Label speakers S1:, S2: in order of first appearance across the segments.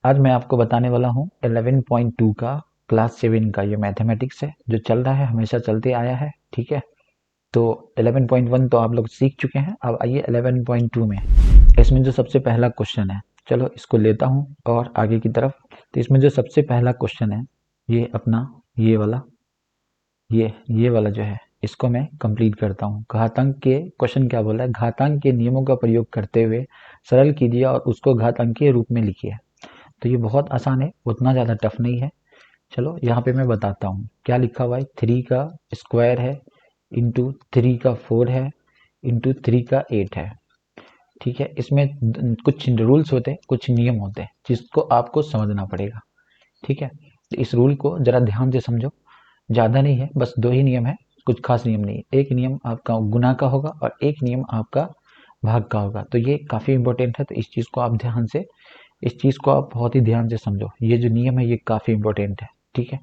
S1: आज मैं आपको बताने वाला हूँ 11.2 का क्लास 7 का ये मैथमेटिक्स है जो चल रहा है, हमेशा चलते आया है। ठीक है, तो 11.1 तो आप लोग सीख चुके हैं। अब आइए 11.2 में। इसमें जो सबसे पहला क्वेश्चन है, चलो इसको लेता हूँ और आगे की तरफ। तो इसमें जो सबसे पहला क्वेश्चन है ये अपना ये वाला जो है, इसको मैं कंप्लीट करता हूँ। घातांक के क्वेश्चन क्या बोला है, घातांक के नियमों का प्रयोग करते हुए सरल कीजिए और उसको घातांकीय रूप में लिखिए। तो ये बहुत आसान है, उतना ज़्यादा टफ नहीं है। चलो यहाँ पे मैं बताता हूँ क्या लिखा हुआ है। 3 का स्क्वायर है इंटू 3 का 4 है इंटू 3 का 8 है। ठीक है, इसमें कुछ रूल्स होते हैं, कुछ नियम होते हैं जिसको आपको समझना पड़ेगा। ठीक है, तो इस रूल को जरा ध्यान से समझो। ज़्यादा नहीं है, बस 2 ही नियम है, कुछ खास नियम नहीं है। एक नियम आपका गुना का होगा और एक नियम आपका भाग का होगा। तो ये काफ़ी इंपॉर्टेंट है, तो इस चीज़ को आप ध्यान से, इस चीज़ को आप बहुत ही ध्यान से समझो। ये जो नियम है ये काफ़ी इंपॉर्टेंट है। ठीक है,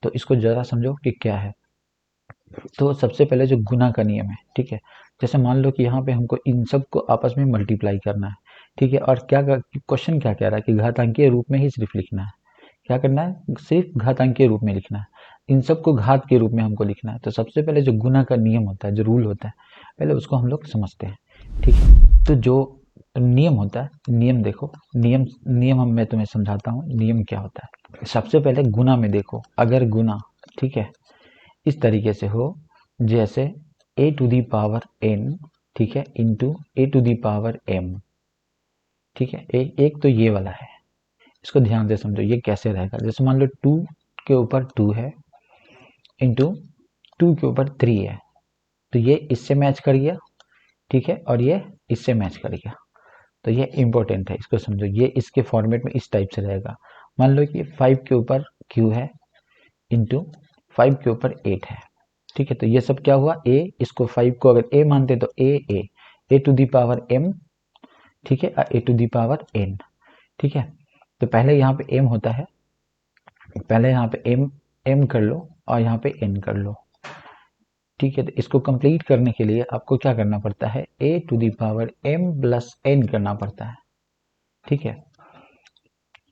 S1: तो इसको ज़रा समझो कि क्या है। तो सबसे पहले जो गुना का नियम है, ठीक है, जैसे मान लो कि यहाँ पे हमको इन सब को आपस में मल्टीप्लाई करना है। ठीक है, और क्या क्वेश्चन क्या कह रहा है कि घातांकीय रूप में ही सिर्फ लिखना है। क्या करना है, सिर्फ घातांकीय रूप में लिखना है। इन सबको घात के रूप में हमको लिखना है। तो सबसे पहले जो गुना का नियम होता है, जो रूल होता है, पहले उसको हम लोग समझते हैं। ठीक है, तो जो नियम होता है, नियम देखो, नियम नियम हम मैं तुम्हें समझाता हूँ नियम क्या होता है। सबसे पहले गुना में देखो, अगर गुना, ठीक है, इस तरीके से हो जैसे a to the power n, ठीक है, into a to the power m। ठीक है, एक तो ये वाला है, इसको ध्यान से समझो ये कैसे रहेगा। जैसे मान लो 2 के ऊपर 2 है इंटू 2 के ऊपर 3 है, तो ये इससे मैच कर गया। ठीक है, और ये इससे मैच कर गया। तो ये इंपॉर्टेंट है, इसको समझो। ये इसके फॉर्मेट में इस टाइप से रहेगा। मान लो कि 5 के ऊपर q है इंटू 5 के ऊपर 8 है। ठीक है, तो ये सब क्या हुआ, a, इसको 5 को अगर a मानते तो a to the power m, ठीक है, a to the power n। ठीक है, तो पहले यहाँ पे m होता है, पहले यहाँ पे m कर लो और यहाँ पे n कर लो। ठीक है, तो इसको कंप्लीट करने के लिए आपको क्या करना पड़ता है, a to the power m plus n करना पड़ता है। ठीक है,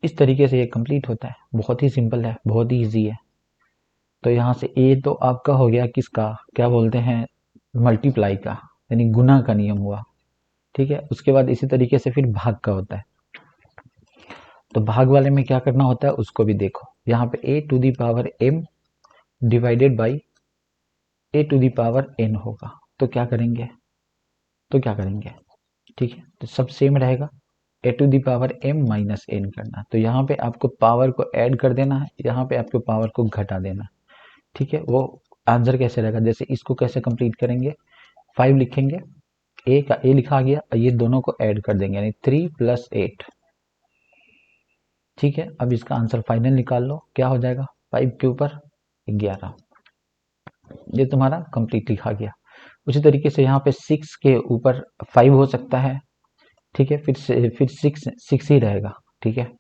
S1: इस तरीके से ये कंप्लीट होता है। बहुत ही सिंपल है, बहुत ही इजी है। तो यहाँ से a तो आपका हो गया किसका, क्या बोलते हैं, मल्टीप्लाई का, यानी गुना का नियम हुआ। ठीक है, उसके बाद इसी तरीके से फिर भाग का होता है। तो भाग वाले में क्या करना होता है उसको भी देखो। यहाँ पे a to the power m divided by a to the power n होगा। तो क्या करेंगे, ठीक है, तो सब सेम रहेगा। a to the power m minus n करना, तो यहाँ पे आपको पावर को ऐड कर देना है, यहाँ पे आपको पावर को घटा देना है। ठीक है, वो आंसर कैसे रहेगा, जैसे इसको कैसे कंप्लीट करेंगे, 5 लिखेंगे, a का a लिखा गया और ये दोनों को ऐड कर देंगे, यानी 3 प्लस 8। ठीक है, अब इसका आंसर फाइनल निकाल लो, क्या हो जाएगा, 5 के ऊपर 11। ये तुम्हारा कंप्लीट लिखा गया। उसी तरीके से यहाँ पे 6 के ऊपर 5 हो सकता है। ठीक है, फिर 6 ही रहेगा। ठीक है,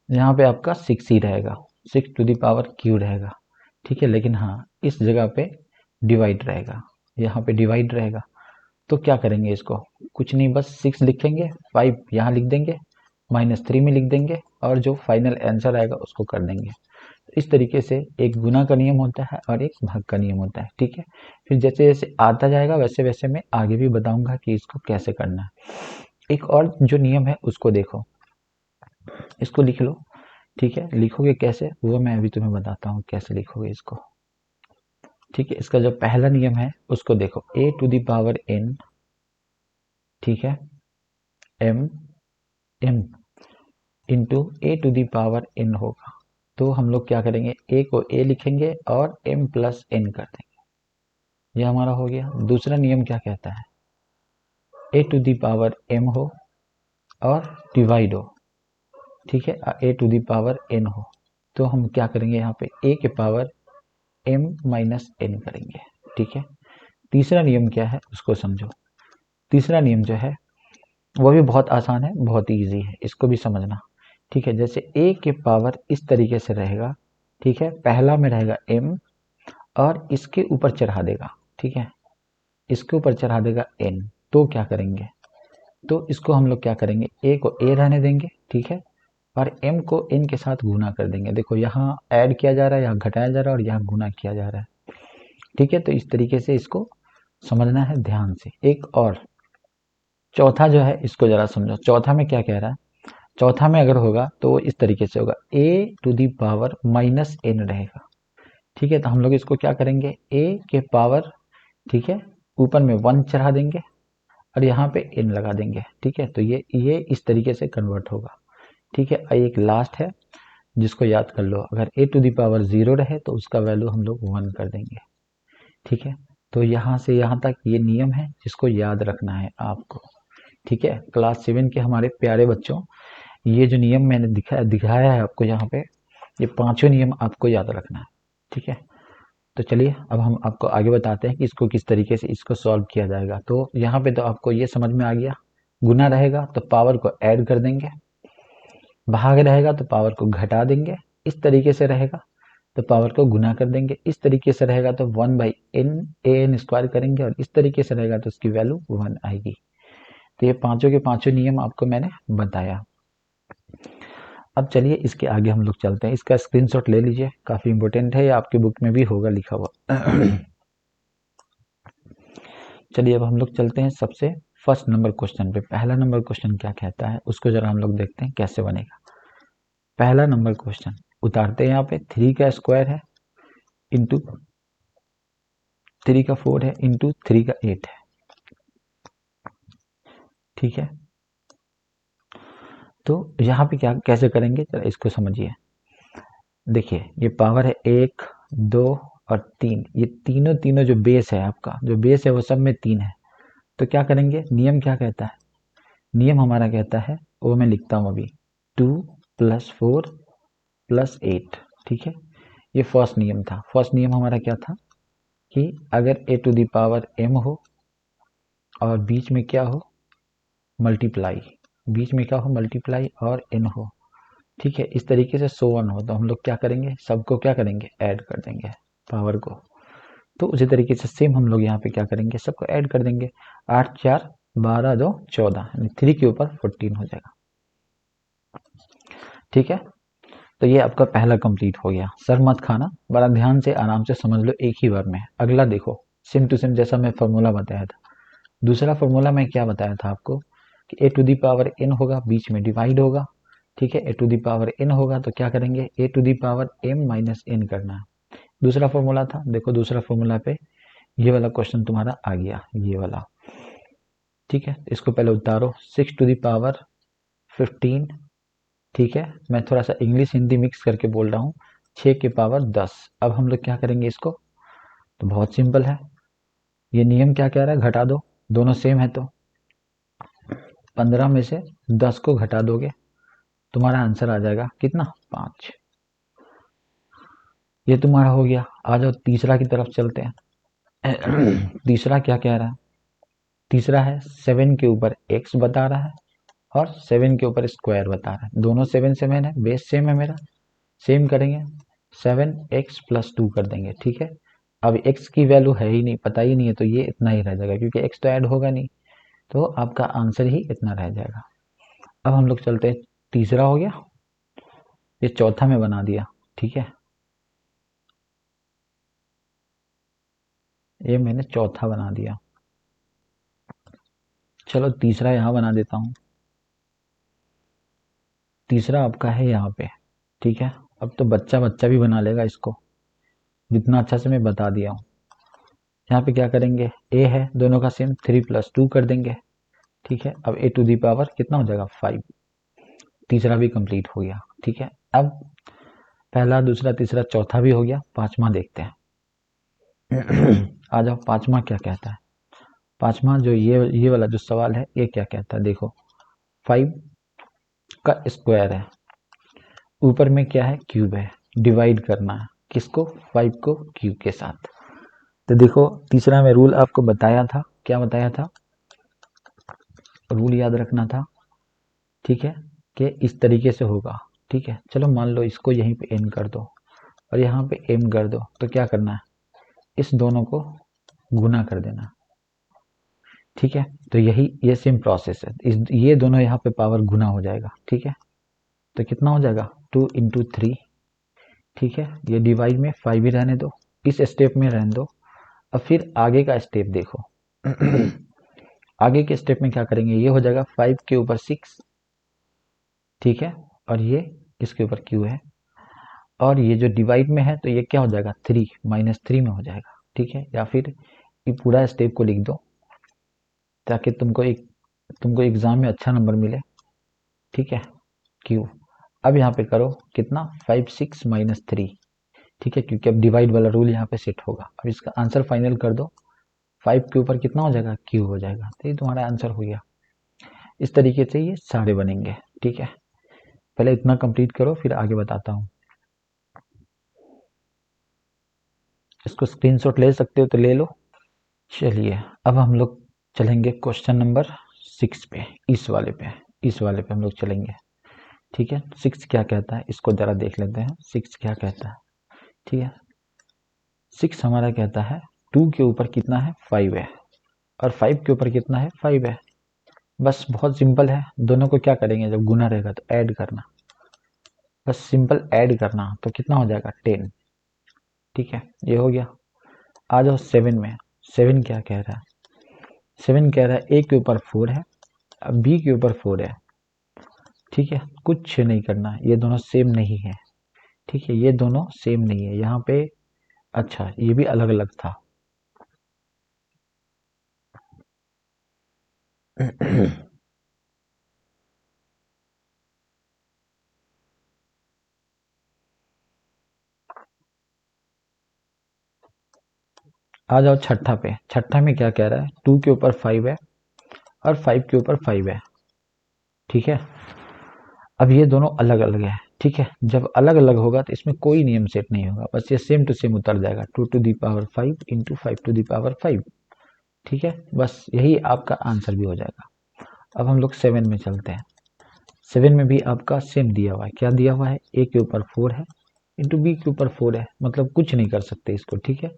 S1: यहाँ पे आपका 6 ही रहेगा, 6 टू दी पावर क्यू रहेगा। ठीक है, लेकिन हाँ इस जगह पे डिवाइड रहेगा, यहाँ पे डिवाइड रहेगा। तो क्या करेंगे इसको, कुछ नहीं, बस 6 लिखेंगे, 5 यहाँ लिख देंगे, -3 में लिख देंगे और जो फाइनल आंसर आएगा उसको कर देंगे। इस तरीके से एक गुना का नियम होता है और एक भाग का नियम होता है। ठीक है, फिर जैसे जैसे आता जाएगा वैसे वैसे मैं आगे भी बताऊंगा कि इसको कैसे करना है। एक और जो नियम है उसको देखो, इसको लिख लो। ठीक है, लिखोगे कैसे वो मैं अभी तुम्हें बताता हूँ कैसे लिखोगे इसको। ठीक है, इसका जो पहला नियम है उसको देखो, a to the power n, ठीक है, m into a to the power n होगा। तो हम लोग क्या करेंगे, a को a लिखेंगे और m प्लस n कर देंगे। ये हमारा हो गया। दूसरा नियम क्या कहता है, a to the power m हो और डिवाइड हो, ठीक है, a to the power n हो। तो हम क्या करेंगे, यहाँ पे a के पावर m माइनस n करेंगे। ठीक है, तीसरा नियम क्या है उसको समझो। तीसरा नियम जो है वो भी बहुत आसान है, बहुत ही ईजी है, इसको भी समझना। ठीक है, जैसे a के पावर इस तरीके से रहेगा, ठीक है, पहला में रहेगा m और इसके ऊपर चढ़ा देगा, ठीक है, इसके ऊपर चढ़ा देगा n। तो क्या करेंगे, तो इसको हम लोग क्या करेंगे, a को a रहने देंगे, ठीक है, और m को n के साथ गुना कर देंगे। देखो यहाँ ऐड किया जा रहा है, यहाँ घटाया जा रहा है और यहाँ गुना किया जा रहा है। ठीक है, तो इस तरीके से इसको समझना है ध्यान से। एक और चौथा जो है इसको जरा समझो। चौथा में क्या कह रहा है? चौथा में अगर होगा तो इस तरीके से होगा, a to the power minus n रहेगा। ठीक है, तो हम लोग इसको क्या करेंगे, a के पावर, ठीक है, ऊपर में 1 चढ़ा देंगे और यहाँ पे n लगा देंगे। ठीक है, तो ये इस तरीके से कन्वर्ट होगा। ठीक है, एक लास्ट है जिसको याद कर लो, अगर a टू दी पावर 0 रहे तो उसका वैल्यू हम लोग 1 कर देंगे। ठीक है, तो यहाँ से यहाँ तक ये नियम है जिसको याद रखना है आपको। ठीक है, क्लास 7 के हमारे प्यारे बच्चों, ये जो नियम मैंने दिखाया है आपको यहाँ पे, ये पांचों नियम आपको याद रखना है। ठीक है, तो चलिए अब हम आपको आगे बताते हैं कि इसको किस तरीके से इसको सॉल्व किया जाएगा। तो यहाँ पे तो आपको ये समझ में आ गया, गुना रहेगा तो पावर को ऐड कर देंगे, भाग रहेगा तो पावर को घटा देंगे, इस तरीके से रहेगा तो पावर को गुना कर देंगे, इस तरीके से रहेगा तो 1/n करेंगे और इस तरीके से रहेगा तो उसकी वैल्यू 1 आएगी। तो ये पांचों के पांचों नियम आपको मैंने बताया। अब चलिए इसके आगे हम लोग चलते हैं। इसका स्क्रीनशॉट ले लीजिए, काफी इंपॉर्टेंट है, ये आपकी बुक में भी होगा लिखा हुआ। चलिए अब हम लोग चलते हैं सबसे फर्स्ट नंबर क्वेश्चन पे। पहला नंबर क्वेश्चन क्या कहता है उसको जरा हम लोग देखते हैं कैसे बनेगा। पहला नंबर क्वेश्चन उतारते हैं, यहाँ पे 3 का स्क्वायर है इंटू 3 का 4 है इंटू 3 का 8 है। ठीक है, तो यहाँ पे क्या कैसे करेंगे जरा इसको समझिए। देखिए ये पावर है 1, 2 और 3, ये तीनों तीनों जो बेस है आपका, जो बेस है वो सब में 3 है। तो क्या करेंगे, नियम क्या कहता है, नियम हमारा कहता है, वो मैं लिखता हूँ अभी, 2 + 4 + 8। ठीक है, ये फर्स्ट नियम था। फर्स्ट नियम हमारा क्या था कि अगर a to the power m हो और बीच में क्या हो, मल्टीप्लाई, बीच में क्या हो, मल्टीप्लाई और n हो। ठीक है, इस तरीके से सो ऑन हो, तो हम लोग क्या करेंगे, सबको क्या करेंगे, ऐड कर देंगे पावर को। तो उसी तरीके से सेम हम लोग यहाँ पे क्या करेंगे, सबको ऐड कर देंगे। 8 4 12 2 14, यानी 3 के ऊपर 14 हो जाएगा। ठीक है, तो ये आपका पहला कंप्लीट हो गया। सर मत खाना, बड़ा ध्यान से आराम से समझ लो एक ही बार में। अगला देखो, सेम टू सेम जैसा मैं फॉर्मूला बताया था। दूसरा फॉर्मूला मैं क्या बताया था आपको कि a to the power n होगा, बीच में डिवाइड होगा। ठीक है, a to the power n होगा तो क्या करेंगे, a to the power m minus n करना है। दूसरा फॉर्मूला था, देखो दूसरा फॉर्मूला पे ये वाला क्वेश्चन तुम्हारा आ गया, ये वाला। ठीक है, इसको पहले उतारो, 6 टू दी पावर 15। ठीक है, मैं थोड़ा सा इंग्लिश हिंदी मिक्स करके बोल रहा हूँ, 6 के पावर 10। अब हम लोग क्या करेंगे इसको, तो बहुत सिंपल है, ये नियम क्या कह रहा है, घटा दो, दोनों सेम है तो 15 में से 10 को घटा दोगे, तुम्हारा आंसर आ जाएगा कितना, 5। ये तुम्हारा हो गया। आ जाओ तीसरा की तरफ चलते हैं। तीसरा क्या कह रहा है, तीसरा है 7 के ऊपर x बता रहा है और 7 के ऊपर स्क्वायर बता रहा है। दोनों 7 7 है, बेस सेम है मेरा, सेम करेंगे, 7x + 2 कर देंगे। ठीक है, अब x की वैल्यू है ही नहीं, पता ही नहीं है, तो ये इतना ही रह जाएगा क्योंकि x तो ऐड होगा नहीं, तो आपका आंसर ही इतना रह जाएगा। अब हम लोग चलते हैं, तीसरा हो गया, ये चौथा में बना दिया। ठीक है, ये मैंने चौथा बना दिया। चलो तीसरा यहाँ बना देता हूँ। तीसरा आपका है यहाँ पे। ठीक है, अब तो बच्चा बच्चा भी बना लेगा इसको, जितना अच्छा से मैं बता दिया हूँ। यहाँ पे क्या करेंगे, a है, दोनों का सेम, 3 + 2 कर देंगे। ठीक है, अब a टू दी पावर कितना हो जाएगा, 5। तीसरा भी कंप्लीट हो गया। ठीक है, अब पहला दूसरा तीसरा चौथा भी हो गया, पांचवा देखते हैं। आ जाओ, पांचवा क्या कहता है। पांचवा जो ये वाला जो सवाल है, ये क्या कहता है, देखो 5 का स्क्वायर है, ऊपर में क्या है, क्यूब है, डिवाइड करना है किसको, 5 को क्यूब के साथ। तो देखो तीसरा में रूल आपको बताया था, क्या बताया था, रूल याद रखना था। ठीक है, कि इस तरीके से होगा। ठीक है, चलो मान लो इसको यहीं पे n कर दो और यहाँ पे m कर दो, तो क्या करना है, इस दोनों को गुना कर देना। ठीक है, तो यही ये सेम प्रोसेस है, ये दोनों यहाँ पे पावर गुना हो जाएगा। ठीक है, तो कितना हो जाएगा 2 इंटू 3। ठीक है, ये डिवाइड में 5 ही रहने दो, इस स्टेप में रहने दो। अब फिर आगे का स्टेप देखो। आगे के स्टेप में क्या करेंगे, ये हो जाएगा 5 के ऊपर 6। ठीक है, और ये इसके ऊपर क्यू है, और ये जो डिवाइड में है तो ये क्या हो जाएगा 3 -3 में हो जाएगा। ठीक है, या फिर ये पूरा स्टेप को लिख दो ताकि तुमको एग्जाम में अच्छा नंबर मिले। ठीक है, क्यू। अब यहाँ पे करो कितना 5 6 -3। ठीक है, क्योंकि अब डिवाइड वाला रूल यहाँ पे सेट होगा। अब इसका आंसर फाइनल कर दो, 5 के ऊपर कितना हो जाएगा क्यू हो जाएगा। तो ये तुम्हारा आंसर हो गया। इस तरीके से ये सारे बनेंगे। ठीक है, पहले इतना कंप्लीट करो फिर आगे बताता हूँ। इसको स्क्रीनशॉट ले सकते हो तो ले लो। चलिए अब हम लोग चलेंगे क्वेश्चन नंबर 6 पे, इस वाले पे हम लोग चलेंगे। ठीक है, 6 क्या कहता है इसको जरा देख लेते हैं। 6 क्या कहता है। ठीक है, 6 हमारा कहता है 2 के ऊपर कितना है 5 है, और 5 के ऊपर कितना है 5 है। बस बहुत सिंपल है, दोनों को क्या करेंगे जब गुना रहेगा तो ऐड करना, बस सिंपल ऐड करना। तो कितना हो जाएगा 10। ठीक है, ये हो गया। आ जाओ 7 में। 7 क्या कह रहा है, 7 कह रहा है ए के ऊपर 4 है, अब बी के ऊपर 4 है। ठीक है, कुछ नहीं करना, ये दोनों सेम नहीं है। ठीक है, ये दोनों सेम नहीं है यहाँ पे। अच्छा, ये भी अलग अलग था। आ जाओ छठा पे। छठा में क्या कह रहा है 2 के ऊपर 5 है और 5 के ऊपर 5 है। ठीक है, अब ये दोनों अलग अलग है। ठीक है, जब अलग अलग होगा तो इसमें कोई नियम सेट नहीं होगा, बस ये सेम टू सेम उतर जाएगा 2 to the power 5 into 5 to the power 5। ठीक है, बस यही आपका आंसर भी हो जाएगा। अब हम लोग 7 में चलते हैं। 7 में भी आपका सेम दिया हुआ है। क्या दिया हुआ है, ए के ऊपर 4 है इंटू बी के ऊपर 4 है, मतलब कुछ नहीं कर सकते इसको। ठीक है,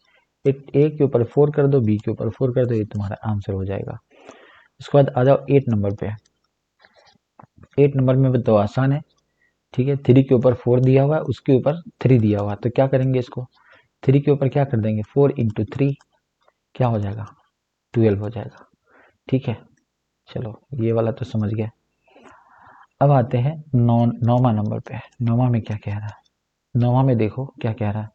S1: ए के ऊपर 4 कर दो, बी के ऊपर 4 कर दो, ये तुम्हारा आंसर हो जाएगा। उसके बाद आ जाओ 8 नंबर पे। 8 नंबर में तो आसान है। ठीक है, 3 के ऊपर 4 दिया हुआ है, उसके ऊपर 3 दिया हुआ है, तो क्या करेंगे इसको 3 के ऊपर क्या कर देंगे 4 इंटू 3, क्या हो जाएगा 12 हो जाएगा। ठीक है, चलो ये वाला तो समझ गया। अब आते हैं नौवा नंबर पे। नौवा में क्या कह रहा है, नौवा में देखो क्या कह रहा है।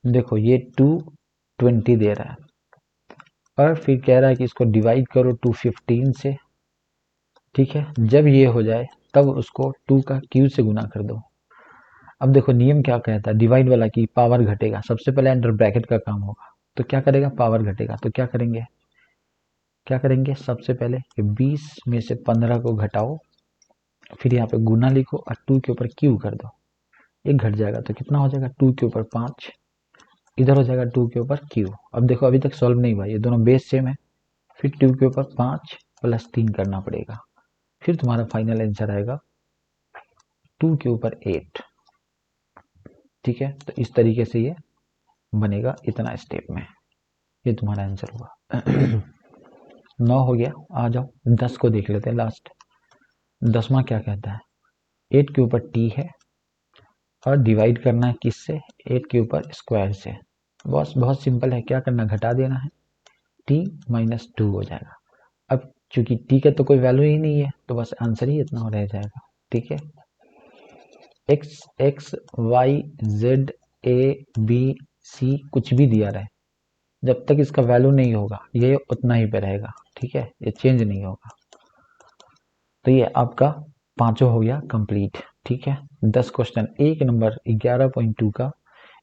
S1: देखो ये 220 दे रहा है, और फिर कह रहा है कि इसको डिवाइड करो 215 से। ठीक है, जब ये हो जाए तब उसको 2 का क्यू से गुना कर दो। अब देखो नियम क्या कहता है डिवाइड वाला की पावर घटेगा, सबसे पहले अंडर ब्रैकेट का काम होगा। तो क्या करेगा, पावर घटेगा, तो क्या करेंगे सबसे पहले 20 में से 15 को घटाओ, फिर यहाँ पे गुना लिखो और 2 के ऊपर क्यू कर दो। एक घट जाएगा तो कितना हो जाएगा 2 के ऊपर 5, इधर हो जाएगा 2 के ऊपर क्यू। अब देखो अभी तक सॉल्व नहीं हुआ, ये दोनों बेस सेम है। फिर 2 के ऊपर 5 प्लस 3 करना पड़ेगा, फिर तुम्हारा फाइनल आंसर आएगा 2 के ऊपर 8। ठीक है, तो इस तरीके से ये बनेगा इतना स्टेप में, ये तुम्हारा आंसर होगा। 9 हो गया। आ जाओ 10 को देख लेते हैं लास्ट। 10वां क्या कहता है 8 के ऊपर टी है, और डिवाइड करना है किससे 8 के ऊपर स्क्वायर से। बस बहुत सिंपल है, क्या करना घटा देना है, टी -2 हो जाएगा। अब चूंकि टी का तो कोई वैल्यू ही नहीं है तो बस आंसर ही इतना रह जाएगा। ठीक है, X Y Z A B C कुछ भी दिया रहे, जब तक इसका वैल्यू नहीं होगा ये उतना ही पे रहेगा। ठीक है, ये चेंज नहीं होगा। तो ये आपका पांचों हो गया कंप्लीट। ठीक है, 10 क्वेश्चन 11.2 का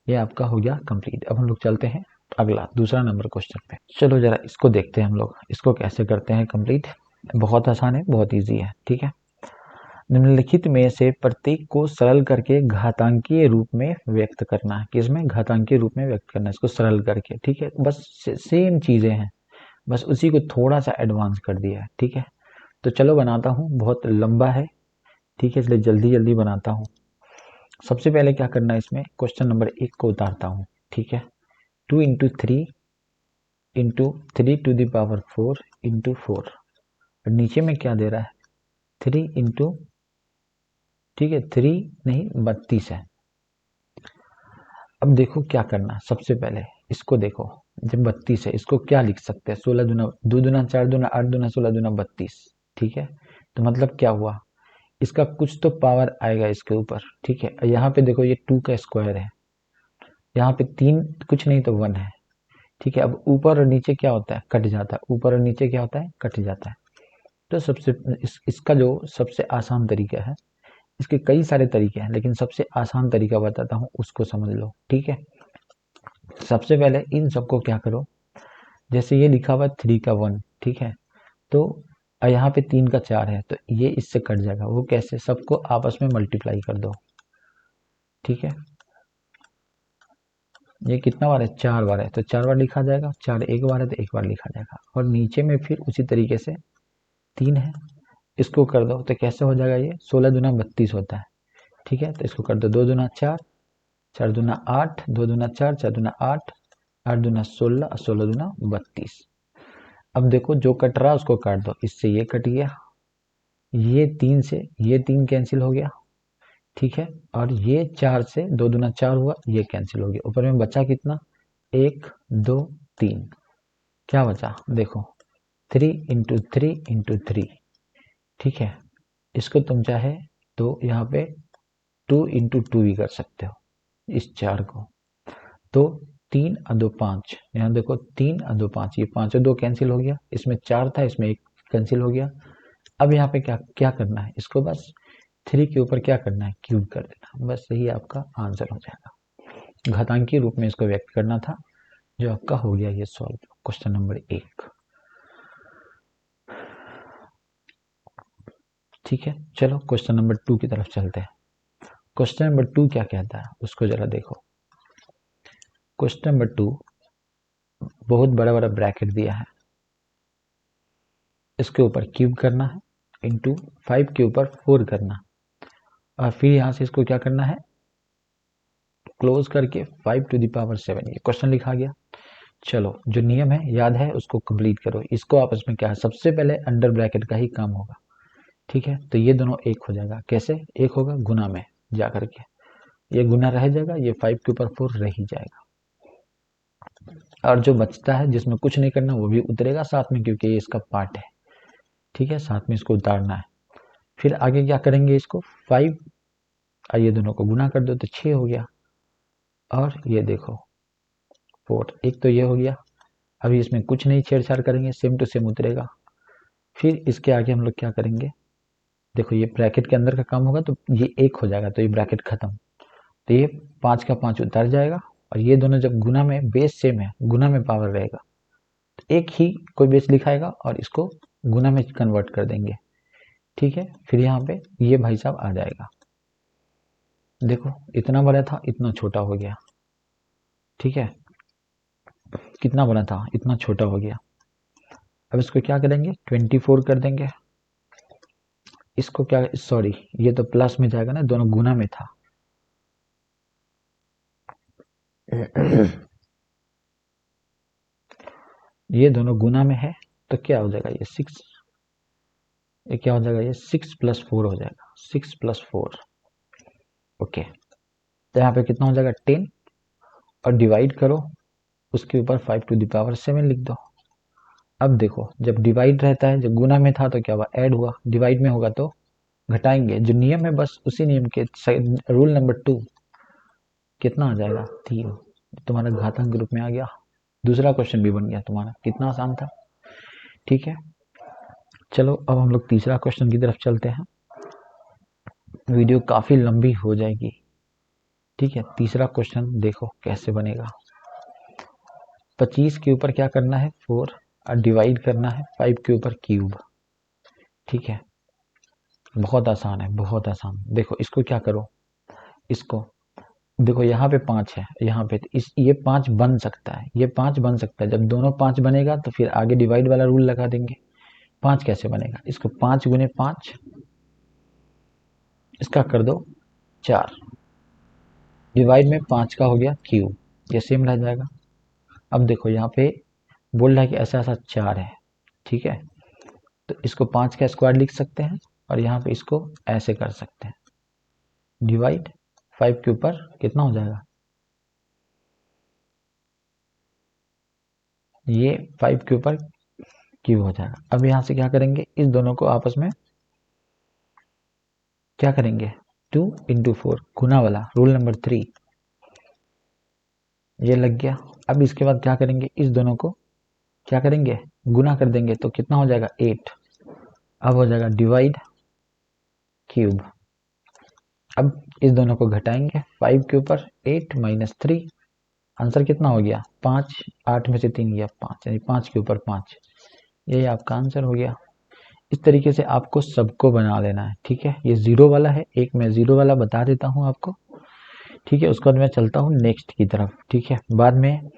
S1: ये आपका हो गया कंप्लीट। अब हम लोग चलते हैं अगला दूसरा नंबर क्वेश्चन पे। चलो जरा इसको देखते हैं हम लोग, इसको कैसे करते हैं कंप्लीट। बहुत आसान है, बहुत इजी है। ठीक है, निम्नलिखित में से प्रत्येक को सरल करके घातांकीय रूप में व्यक्त करना है। किसमें, घातांकीय रूप में व्यक्त करना है, इसको सरल करके। ठीक है, बस सेम चीजें हैं, बस उसी को थोड़ा सा एडवांस कर दिया है। ठीक है, तो चलो बनाता हूँ, बहुत लंबा है। ठीक है, इसलिए जल्दी जल्दी बनाता हूँ। सबसे पहले क्या करना है, इसमें क्वेश्चन नंबर 1 को उतारता हूँ। ठीक है, 2 into 3 into 3 to the power 4 into 4, और नीचे में क्या दे रहा है 3 इंटू ठीक है, 3 नहीं 32 है। अब देखो क्या करना है, सबसे पहले इसको देखो, जब 32 है इसको क्या लिख सकते हैं, 16 दूना 2 दूना 4 दूना 8 दूना 16 दूना 32। ठीक है, तो मतलब क्या हुआ, इसका कुछ तो पावर आएगा इसके ऊपर। ठीक है, यहाँ पे देखो ये 2 का स्क्वायर है, यहाँ पे 3 कुछ नहीं तो 1 है। ठीक है, अब ऊपर और नीचे क्या होता है, कट जाता है, ऊपर और नीचे क्या होता है, कट जाता है। तो सबसे इसका जो सबसे आसान तरीका है, इसके कई सारे तरीके हैं लेकिन सबसे आसान तरीका बताता हूँ, उसको समझ लो। ठीक है, सबसे पहले इन सबको क्या करो, जैसे ये लिखा हुआ है 3 का 1, ठीक है, तो यहाँ पे 3 का 4 है, तो ये इससे कट जाएगा। वो कैसे, सबको आपस में मल्टीप्लाई कर दो। ठीक है, ये कितना बार है, 4 बार है, तो 4 बार लिखा जाएगा, 4 एक बार है तो एक बार लिखा जाएगा। और नीचे में फिर उसी तरीके से 3 है, इसको कर दो तो कैसे हो जाएगा, ये 16 दूना 32 होता है। ठीक है, तो इसको कर दो, 2 दूना 4, 4 दूना 8, 2 दूना 4, 4 दूना 8, 8 दूना 16, 16 दूना 32। अब देखो जो कट रहा है उसको काट दो, इससे ये कट गया, ये 3 से ये 3 कैंसिल हो गया। ठीक है, और ये 4 से 2 दूना 4 हुआ, ये कैंसिल हो गया। ऊपर में बचा कितना, 1 2 3, क्या बचा देखो, 3 इंटू 3 इंटू 3। ठीक है, इसको तुम चाहे तो यहाँ पे 2 इंटू 2 भी कर सकते हो इस 4 को। तो 3 और 2 5, यहाँ देखो 3 और 2 5, ये 5 और 2 कैंसिल हो गया, इसमें 4 था इसमें 1 कैंसिल हो गया। अब यहाँ पे क्या क्या करना है, इसको बस 3 के ऊपर क्या करना है, क्यूब कर देना, बस यही आपका आंसर हो जाएगा। घातांकीय रूप में इसको व्यक्त करना था, जो आपका हो गया ये सॉल्व, क्वेश्चन नंबर 1। ठीक है, चलो क्वेश्चन नंबर 2 की तरफ चलते हैं। क्वेश्चन नंबर 2 क्या कहता है उसको जरा देखो। क्वेश्चन नंबर 2 बहुत बड़ा बड़ा ब्रैकेट दिया है, इसके ऊपर क्यूब करना है, इंटू 5 के ऊपर 4 करना, और फिर यहाँ से इसको क्या करना है, क्लोज करके 5 टू द पावर 7, ये क्वेश्चन लिखा गया। चलो जो नियम है याद है उसको कंप्लीट करो। इसको आपस में क्या है, सबसे पहले अंडर ब्रैकेट का ही काम होगा। ठीक है, तो ये दोनों एक हो जाएगा, कैसे एक होगा, गुना में जा करके, ये गुना रह जाएगा, ये 5 के ऊपर 4 रह ही जाएगा, और जो बचता है जिसमें कुछ नहीं करना वो भी उतरेगा साथ में, क्योंकि ये इसका पार्ट है। ठीक है, साथ में इसको उतारना है। फिर आगे क्या करेंगे, इसको 5 और ये दोनों को गुना कर दो तो 6 हो गया, और ये देखो 4, एक तो ये हो गया। अभी इसमें कुछ नहीं छेड़छाड़ करेंगे, सेम टू सेम उतरेगा। फिर इसके आगे हम लोग क्या करेंगे, देखो ये ब्रैकेट के अंदर का काम होगा तो ये एक हो जाएगा, तो ये ब्रैकेट खत्म, तो ये 5 का 5 उतर जाएगा, और ये दोनों जब गुना में, बेस सेम है, गुना में पावर रहेगा, तो एक ही कोई बेस लिखाएगा और इसको गुना में कन्वर्ट कर देंगे। ठीक है, फिर यहाँ पे ये भाई साहब आ जाएगा, देखो इतना बड़ा था इतना छोटा हो गया। ठीक है, कितना बड़ा था इतना छोटा हो गया। अब इसको क्या करेंगे, 24 कर देंगे। इसको क्या, सॉरी ये तो प्लस में जाएगा ना, दोनों गुना में था। ये दोनों गुना में है, तो क्या हो जाएगा, ये 6, ये क्या हो जाएगा, ये 6 प्लस 4 हो जाएगा, 6 प्लस 4। ओके, तो यहाँ पे कितना हो जाएगा, 10, और डिवाइड करो उसके ऊपर 5 टू द पावर 7 लिख दो। अब देखो जब डिवाइड रहता है, जब गुना में था तो क्या हुआ, ऐड हुआ, डिवाइड में होगा तो घटाएंगे। जो नियम है बस उसी नियम के, रूल नंबर 2, कितना आ जाएगा, 3, तुम्हारा घातांक के रूप में आ गया। दूसरा क्वेश्चन भी बन गया तुम्हारा, कितना आसान था। ठीक है, चलो अब हम लोग तीसरा क्वेश्चन की तरफ चलते हैं, वीडियो काफी लंबी हो जाएगी। ठीक है, तीसरा क्वेश्चन देखो कैसे बनेगा। 25 के ऊपर क्या करना है, 4, और डिवाइड करना है 5 के ऊपर क्यूब। ठीक है, बहुत आसान है, बहुत आसान। देखो इसको क्या करो, इसको देखो यहाँ पे 5 है, यहाँ पे तो इस ये 5 बन सकता है, ये 5 बन सकता है। जब दोनों 5 बनेगा तो फिर आगे डिवाइड वाला रूल लगा देंगे। 5 कैसे बनेगा, इसको 5 गुने 5, इसका कर दो 4, डिवाइड में 5 का हो गया क्यूब, ये सेम रह जाएगा। अब देखो यहाँ पे बोल रहा है कि ऐसा ऐसा 4 है। ठीक है, तो इसको 5 का स्क्वायर लिख सकते हैं, और यहाँ पे इसको ऐसे कर सकते हैं। डिवाइड 5 के ऊपर कितना हो जाएगा, ये 5 के ऊपर क्यूब हो जाएगा। अब यहाँ से क्या करेंगे, इस दोनों को आपस में क्या करेंगे, 2 इंटू 4 गुना वाला रूल नंबर 3, ये लग गया। अब इसके बाद क्या करेंगे, इस दोनों को क्या करेंगे, गुना कर देंगे तो कितना हो जाएगा 8। अब हो जाएगा डिवाइड क्यूब। अब इस दोनों को घटाएंगे, 5 के ऊपर 8 माइनस 3, आंसर कितना हो गया 5, 8 में से 3 गया 5, यानी 5 के ऊपर 5, यही आपका आंसर हो गया। इस तरीके से आपको सबको बना लेना है, ठीक है। ये जीरो वाला है, एक मैं जीरो वाला बता देता हूँ आपको, ठीक है। उसके बाद मैं चलता हूँ नेक्स्ट की तरफ, ठीक है। बाद में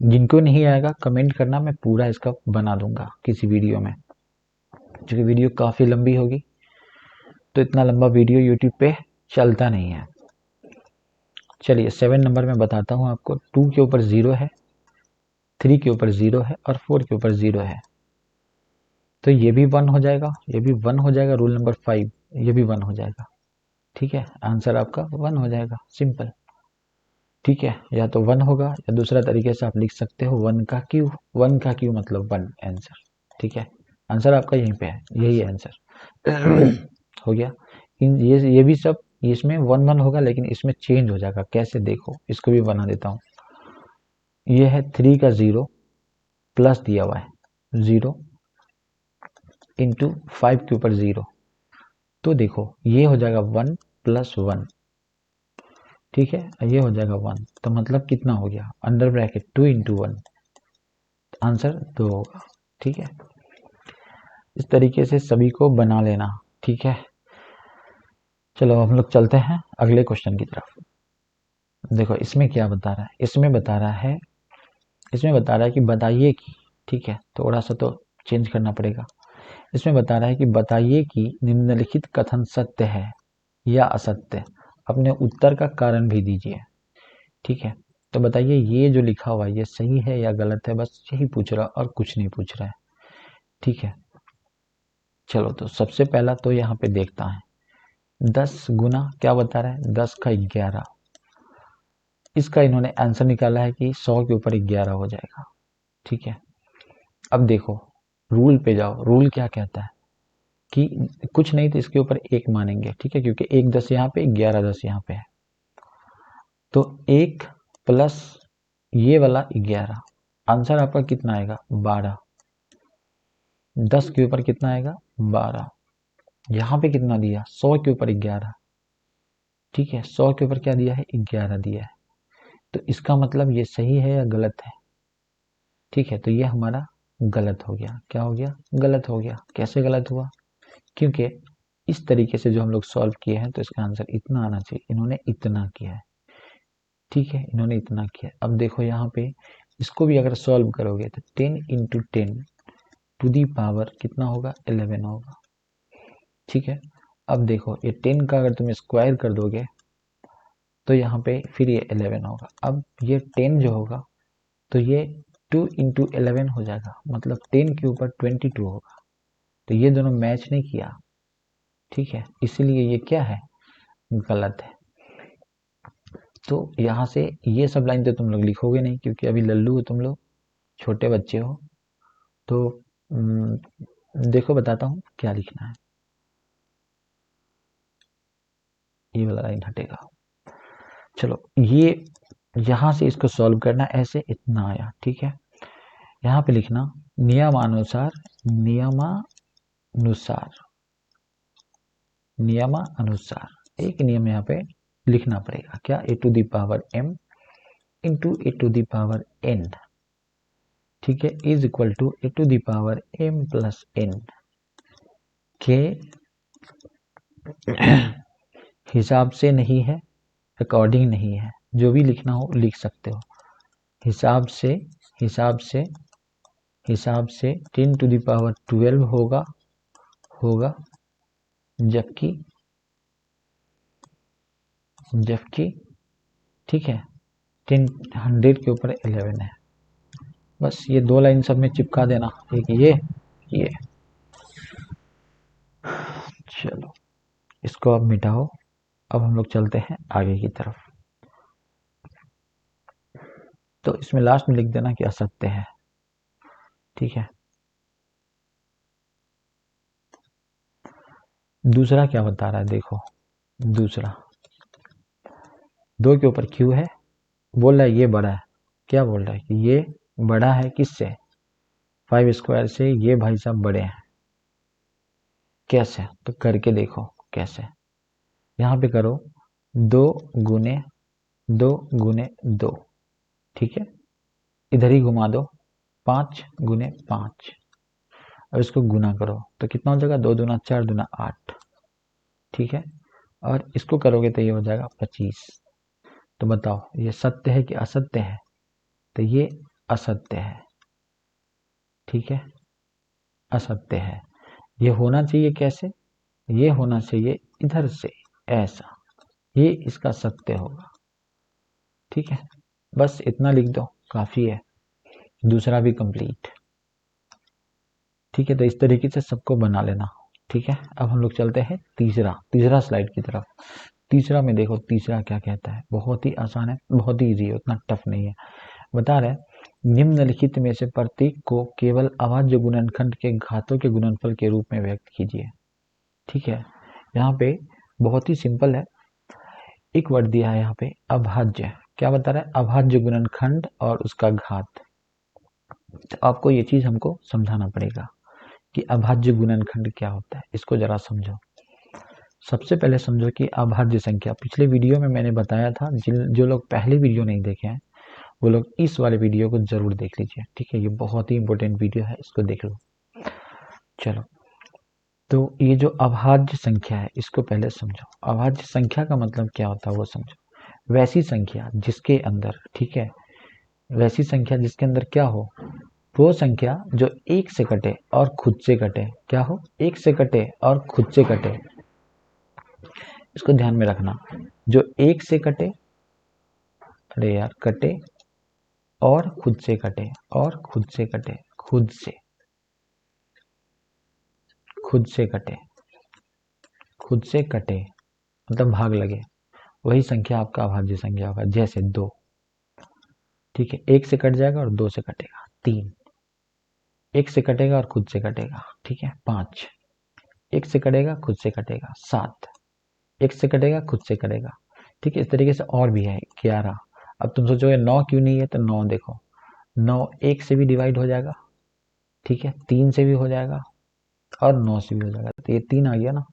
S1: जिनको नहीं आएगा कमेंट करना, मैं पूरा इसका बना दूंगा किसी वीडियो में, क्योंकि वीडियो काफ़ी लंबी होगी, तो इतना लंबा वीडियो यूट्यूब पे चलता नहीं है। चलिए 7 नंबर में बताता हूँ आपको, 2 के ऊपर 0 है, 3 के ऊपर 0 है और 4 के ऊपर 0 है, तो ये भी 1 हो जाएगा, ये भी 1 हो जाएगा, रूल नंबर 5 ये भी 1 हो जाएगा, ठीक है। आंसर आपका 1 हो जाएगा, सिंपल, ठीक है। या तो 1 होगा, या दूसरा तरीके से आप लिख सकते हो 1 का क्यू, 1 का क्यू मतलब 1 आंसर, ठीक है। आंसर आपका यहीं पे है, यही है आंसर हो गया। ये भी सब इसमें 1 1 होगा, लेकिन इसमें चेंज हो जाएगा, कैसे देखो, इसको भी बना देता हूँ। ये है 3 का 0 प्लस दिया हुआ है 0 इंटू 5 के ऊपर 0, तो देखो ये हो जाएगा 1 प्लस 1, ठीक है। ये हो जाएगा 1, तो मतलब कितना हो गया, अंडर ब्रैकेट 2 इंटू 1, आंसर 2 होगा, ठीक है। इस तरीके से सभी को बना लेना, ठीक है। चलो हम लोग चलते हैं अगले क्वेश्चन की तरफ। देखो इसमें क्या बता रहा है, इसमें बता रहा है, कि बताइए कि, ठीक है, थोड़ा सा तो चेंज करना पड़ेगा। इसमें बता रहा है कि बताइए कि निम्नलिखित कथन सत्य है या असत्य, अपने उत्तर का कारण भी दीजिए, ठीक है। तो बताइए ये जो लिखा हुआ है ये सही है या गलत है, बस यही पूछ रहा और कुछ नहीं पूछ रहा है, ठीक है। चलो तो सबसे पहला तो यहाँ पे देखता है, 10 गुना क्या बता रहा है, 10 का 11, इसका इन्होंने आंसर निकाला है कि 100 के ऊपर 11 हो जाएगा, ठीक है। अब देखो रूल पे जाओ, रूल क्या कहता है कि कुछ नहीं तो इसके ऊपर 1 मानेंगे, ठीक है, क्योंकि 1 10 यहाँ पे, 11 10 यहाँ पे है, तो 1 प्लस ये वाला 11, आंसर आपका कितना आएगा 12, 10 के ऊपर कितना आएगा 12, यहाँ पे कितना दिया 100 के ऊपर 11, ठीक है, 100 के ऊपर क्या दिया है 11 दिया है, तो इसका मतलब ये सही है या गलत है, ठीक है। तो ये हमारा गलत हो गया, क्या हो गया, गलत हो गया। कैसे गलत हुआ, क्योंकि इस तरीके से जो हम लोग सॉल्व किए हैं तो इसका आंसर इतना आना चाहिए, इन्होंने इतना किया है, ठीक है, इन्होंने इतना किया। अब देखो यहाँ पे इसको भी अगर सॉल्व करोगे तो 10 इंटू 10 टू दी पावर कितना होगा 11 होगा, ठीक है। अब देखो ये 10 का अगर तुम स्क्वायर कर दोगे तो यहाँ पे फिर ये 11 होगा। अब ये 10 जो होगा तो ये 2 इंटू 11 हो जाएगा, मतलब 10 के ऊपर 22 होगा, तो ये दोनों मैच नहीं किया, ठीक है, इसीलिए ये क्या है, गलत है। तो यहाँ से ये सब लाइन तो तुम लोग लिखोगे नहीं, क्योंकि अभी लल्लू हो तुम लोग, छोटे बच्चे हो, तो देखो बताता हूँ क्या लिखना है, ये वाला लाइन हटेगा। चलो ये यहाँ से इसको सॉल्व करना, ऐसे इतना आया, ठीक है। यहाँ पे लिखना नियमानुसार, नियमानुसार, नियमानुसार, एक नियम यहाँ पे लिखना पड़ेगा, क्या, a to the power m into a to the power n, ठीक है, is equal to a to the power m plus n के हिसाब से नहीं है, अकॉर्डिंग नहीं है, जो भी लिखना हो लिख सकते हो, हिसाब से, हिसाब से, हिसाब से 10 टू दी पावर 12 होगा, होगा, जबकि, जबकि, ठीक है, 10 100 के ऊपर 11 है। बस ये दो लाइन सब में चिपका देना, एक ये, चलो इसको अब मिटाओ, अब हम लोग चलते हैं आगे की तरफ। तो इसमें लास्ट में लिख देना कि असत्य है, ठीक है। दूसरा क्या बता रहा है, देखो दूसरा 2 के ऊपर क्यू है, बोल रहा है ये बड़ा है। क्या बोल रहा है कि ये बड़ा है किससे, 5 स्क्वायर से। ये भाई साहब बड़े हैं। कैसे, तो करके देखो कैसे। यहाँ पे करो 2 गुने 2 गुने 2, ठीक है। इधर ही घुमा दो, 5 गुने 5, और इसको गुना करो तो कितना हो जाएगा, 2 दूना 4 दूना 8, ठीक है। और इसको करोगे तो ये हो जाएगा 25। तो बताओ ये सत्य है कि असत्य है, तो ये असत्य है, ठीक है, असत्य है। ये होना चाहिए कैसे, ये होना चाहिए इधर से ऐसा, ये इसका सत्य होगा, ठीक है। बस इतना लिख दो, काफी है। दूसरा भी कंप्लीट, ठीक है। तो इस तरीके से सबको बना लेना, ठीक है। अब हम लोग चलते हैं तीसरा स्लाइड की तरफ। तीसरा में देखो, तीसरा क्या कहता है, बहुत ही आसान है, बहुत ही इजी है, उतना टफ नहीं है। बता रहे निम्नलिखित में से प्रत्येक को केवल अभाज्य गुणनखंड के घातों के गुणनफल के रूप में व्यक्त कीजिए, ठीक है। यहाँ पे बहुत ही सिंपल है, एक वर्ड दिया है यहाँ पे अभाज्य। क्या बता रहा है, अभाज्य गुणनखंड और उसका घात। तो आपको ये चीज हमको समझाना पड़ेगा कि अभाज्य गुणनखंड क्या होता है, इसको जरा समझो। सबसे पहले समझो कि अभाज्य संख्या, पिछले वीडियो में मैंने बताया था, जो लोग पहले वीडियो नहीं देखे हैं वो लोग इस वाले वीडियो को जरूर देख लीजिए, ठीक है। ये बहुत ही इंपॉर्टेंट वीडियो है, इसको देख लो। चलो, तो ये जो अभाज्य संख्या है इसको पहले समझो। अभाज्य संख्या का मतलब क्या होता है वो समझो। वैसी संख्या जिसके अंदर, ठीक है, वैसी संख्या जिसके अंदर क्या हो, वो संख्या जो एक से कटे और खुद से कटे। क्या हो, एक से कटे और खुद से कटे। इसको ध्यान में रखना, जो एक से कटे, अरे यार, कटे और खुद से कटे, और खुद से कटे, खुद से कटे, खुद से कटे मतलब भाग लगे, वही संख्या आपका अभाज्य संख्या होगा। जैसे 2, ठीक है, एक से कट जाएगा और 2 से कटेगा। 3, एक से कटेगा और खुद से कटेगा, ठीक है। 5, एक से कटेगा खुद से कटेगा। 7, एक से कटेगा खुद से कटेगा, ठीक है। इस तरीके से और भी है। 11, अब तुम सोचोगे 9 क्यों नहीं है, तो 9 देखो, 9 एक से भी डिवाइड हो जाएगा, ठीक है, 3 से भी हो जाएगा और 9 से भी हो जाएगा। तो ये 3 आ गया ना,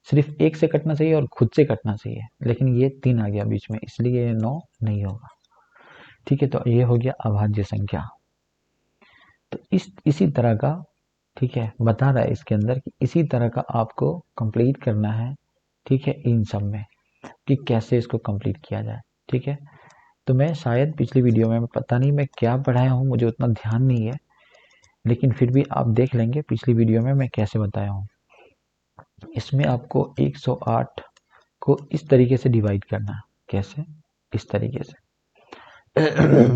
S1: सिर्फ एक से कटना चाहिए और खुद से कटना चाहिए, लेकिन ये 3 आ गया बीच में, इसलिए ये 9 नहीं होगा, ठीक है। तो ये हो गया अभाज्य संख्या। तो इसी तरह का, ठीक है, बता रहा है इसके अंदर कि इसी तरह का आपको कंप्लीट करना है, ठीक है, इन सब में कि कैसे इसको कंप्लीट किया जाए, ठीक है। तो मैं शायद पिछली वीडियो में, पता नहीं मैं क्या पढ़ाया हूँ, मुझे उतना ध्यान नहीं है, लेकिन फिर भी आप देख लेंगे पिछली वीडियो में मैं कैसे बताया हूँ। इसमें आपको 108 को इस तरीके से डिवाइड करना है। कैसे, इस तरीके से।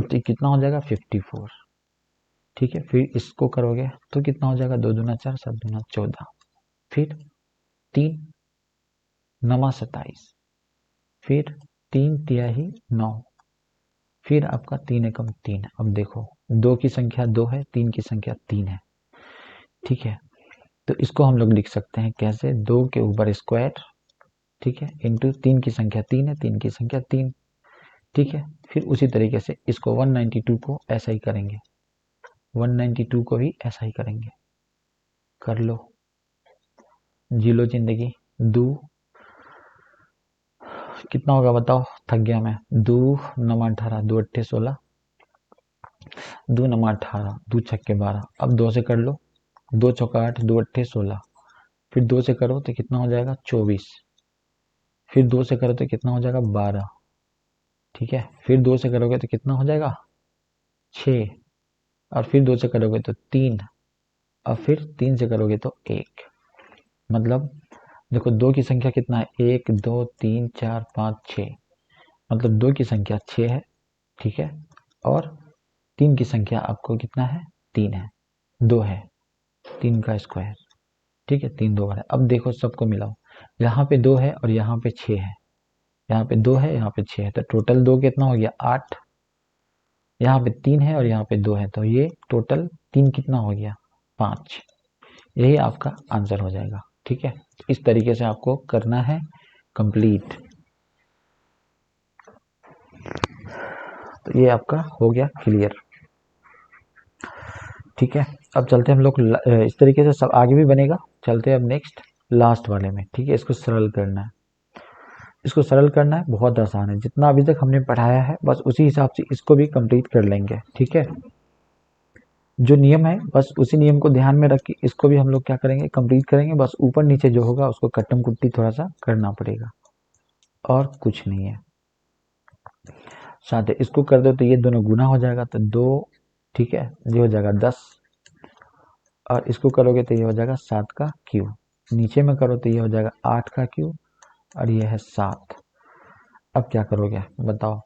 S1: तो कितना हो जाएगा, 54, ठीक है। फिर इसको करोगे तो कितना हो जाएगा, 2 दूना 4, 7 दूना 14, फिर 3 नमा 27, फिर 3 तिहाई 9, फिर आपका 3 एकम 3। अब देखो, 2 की संख्या 2 है, 3 की संख्या 3 है, ठीक है। तो इसको हम लोग लिख सकते हैं कैसे, 2 के ऊपर स्क्वायर, ठीक है, इंटू 3 की संख्या 3 है, 3 की संख्या 3, ठीक है। फिर उसी तरीके से इसको 192 को ऐसा ही करेंगे, 192 को भी ऐसा ही करेंगे। कर लो, जी लो जिंदगी। दो कितना होगा बताओ, थक गया मैं। 2 नमा 18, 2 अट्ठे 16, 2 नमा 18, 2 छक्के 12। अब 2 से कर लो, 2 चौका 8, 2 अट्ठे 16, फिर 2 से करो तो कितना हो जाएगा, 24, फिर 2 से करो तो कितना हो जाएगा, 12, ठीक है। फिर 2 से करोगे तो कितना हो जाएगा, 6, और फिर 2 से करोगे तो 3, और फिर 3 से करोगे तो 1। मतलब देखो, 2 की संख्या कितना है, 1 2 3 4 5 6, मतलब 2 की संख्या 6 है, ठीक है। और 3 की संख्या आपको कितना है, 3 है, 2 है, 3 का स्क्वायर, ठीक है, 3 2 बार है। अब देखो सबको मिलाओ, यहाँ पे 2 है और यहाँ पे 6 है, यहाँ पे 2 है, यहाँ पे 6 है, तो टोटल 2 कितना हो गया 8। यहाँ पे 3 है और यहाँ पे 2 है, तो ये टोटल 3 कितना हो गया 5। यही आपका आंसर हो जाएगा। ठीक है, इस तरीके से आपको करना है कंप्लीट। तो ये आपका हो गया क्लियर। ठीक है, अब चलते हैं हम लोग इस तरीके से सब आगे भी बनेगा। चलते हैं अब नेक्स्ट लास्ट वाले में। ठीक है, इसको सरल करना है, इसको सरल करना है, बहुत आसान है। जितना अभी तक हमने पढ़ाया है बस उसी हिसाब से इसको भी कंप्लीट कर लेंगे। ठीक है, जो नियम है बस उसी नियम को ध्यान में रख के इसको भी हम लोग क्या करेंगे कंप्लीट करेंगे। बस ऊपर नीचे जो होगा उसको कट्टम कुट्टी थोड़ा सा करना पड़ेगा और कुछ नहीं है। साथ ही इसको कर दो तो ये दोनों गुना हो जाएगा, तो 2, ठीक है, ये हो जाएगा 10, और इसको करोगे तो ये हो जाएगा 7 का क्यूब। नीचे में करो तो ये हो जाएगा 8 का क्यूब, और ये है 7। अब क्या करोगे बताओ।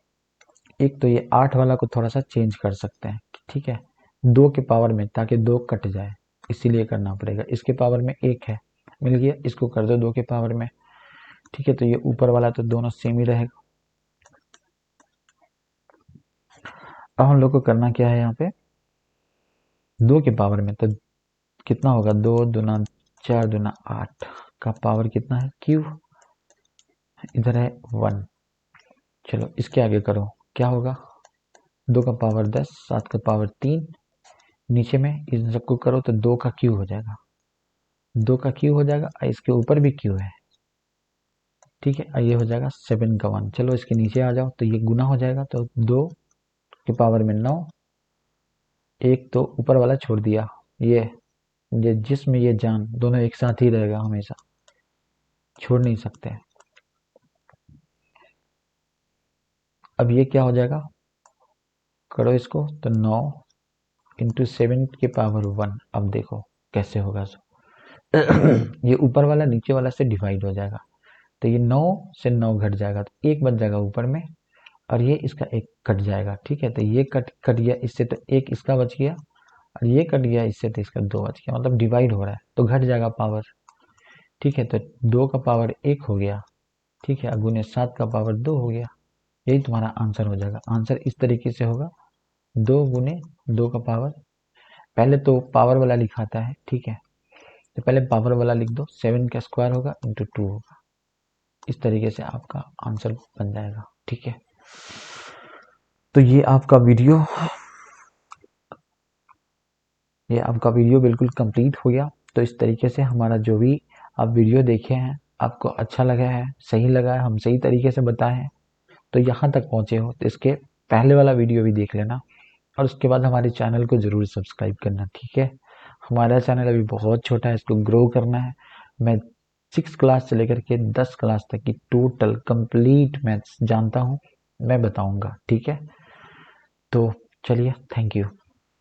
S1: एक तो ये 8 वाला को थोड़ा सा चेंज कर सकते हैं, ठीक है, 2 के पावर में, ताकि 2 कट जाए, इसीलिए करना पड़ेगा। इसके पावर में 1 है, मिल गया, इसको कर दो 2 के पावर में। ठीक है, तो ये ऊपर वाला तो दोनों सेम ही रहेगा। अब हम लोग को करना क्या है, यहाँ पे 2 के पावर में तो कितना होगा, 2 दूना 4 दूना 8 का पावर कितना है क्यूब, इधर है 1। चलो इसके आगे करो, क्या होगा, 2 का पावर 10, 7 का पावर 3, नीचे में इन सबको करो तो 2 का क्यूब हो जाएगा, 2 का क्यूब हो जाएगा, और इसके ऊपर भी क्यूब है। ठीक है, ये हो जाएगा 7 का 1। चलो इसके नीचे आ जाओ तो ये गुना हो जाएगा, तो 2 के पावर में 9, एक तो ऊपर वाला छोड़ दिया, ये जिसम ये जान दोनों एक साथ ही रहेगा, हमेशा छोड़ नहीं सकते। अब ये क्या हो जाएगा, करो इसको तो 9 इंटू 7 के पावर 1। अब देखो कैसे होगा सो ये ऊपर वाला नीचे वाला से डिवाइड हो जाएगा, तो ये 9 से 9 घट जाएगा, तो 1 बच जाएगा ऊपर में, और ये इसका 1 कट जाएगा। ठीक है, तो ये कट गया इससे, तो 1 इसका बच गया, और ये कट गया इससे, तो इसका 2 बच गया, मतलब डिवाइड हो रहा है तो घट जाएगा पावर। ठीक है, तो 2 का पावर 1 हो गया, ठीक है, गुने 7 का पावर 2 हो गया। यही तुम्हारा आंसर हो जाएगा। आंसर इस तरीके से होगा, 2 गुने 2 का पावर, पहले तो पावर वाला लिखाता है, ठीक है, तो पहले पावर वाला लिख दो, 7 का स्क्वायर होगा इंटू 2 होगा। इस तरीके से आपका आंसर बन जाएगा। ठीक है, तो ये आपका वीडियो बिल्कुल कंप्लीट हो गया। तो इस तरीके से हमारा जो भी आप वीडियो देखे हैं, आपको अच्छा लगा है, सही लगा है, हम सही तरीके से बताए हैं, तो यहाँ तक पहुँचे हो तो इसके पहले वाला वीडियो भी देख लेना, और उसके बाद हमारे चैनल को ज़रूर सब्सक्राइब करना। ठीक है, हमारा चैनल अभी बहुत छोटा है, इसको ग्रो करना है। मैं 6 क्लास से लेकर के 10 क्लास तक की टोटल कंप्लीट मैथ्स जानता हूँ, मैं बताऊंगा। ठीक है, तो चलिए, थैंक यू।